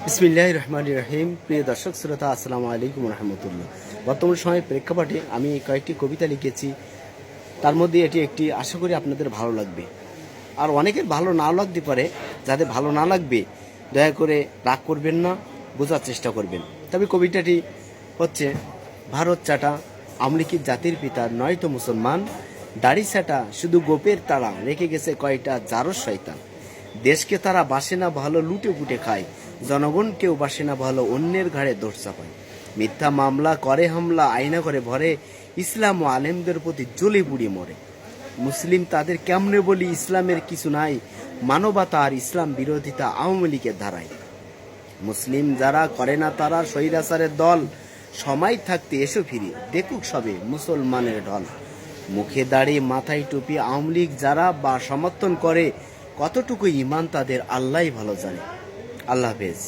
বিসমিল্লাহির রহমানির রহিম। প্রিয় দর্শক শ্রোতা, আসসালামু আলাইকুম রহমতুল্লাহ। বর্তমান সময়ের প্রেক্ষাপটে আমি কয়েকটি কবিতা লিখেছি, তার মধ্যে এটি একটি, আশা করি আপনাদের ভালো লাগবে। আর অনেকের ভালো নাও লাগতে পারে, যাদের ভালো না লাগবে দয়া করে রাগ করবেন না, বোঝার চেষ্টা করবেন। তবে কবিতাটি হচ্ছে: ভারত চাটা আমলিকির জাতির পিতা নয়তো মুসলমান, দাড়ি ছাটা শুধু গোপের তারা, রেখে গেছে কয়টা জারো শয়তান। দেশকে তারা বাসে না ভালো, লুটে পুটে খায়, জনগণকেও বাসে না ভালো, অন্যের ঘাড়ে দোষ চাপায়। মিথ্যা মামলা করে হামলা, আয়না করে ভরে, ইসলাম ও আলেমদের প্রতি জ্বলে পুড়ে মরে। মুসলিম তাদের কেমনে বলি, ইসলামের কিছু নাই, মানবতা আর ইসলাম বিরোধিতা আওয়ামী লীগের ধারায়। মুসলিম যারা করে না তারা স্বৈরাচারের দল, সময় থাকতে এসো ফিরে দেখুক সবে মুসলমানের ঢল। মুখে দাড়ি মাথায় টুপি আওয়ামী লীগ যারা বা সমর্থন করে, কতটুকু ইমান তাদের আল্লাহই ভালো জানে। আল্লাহ হাফেজ।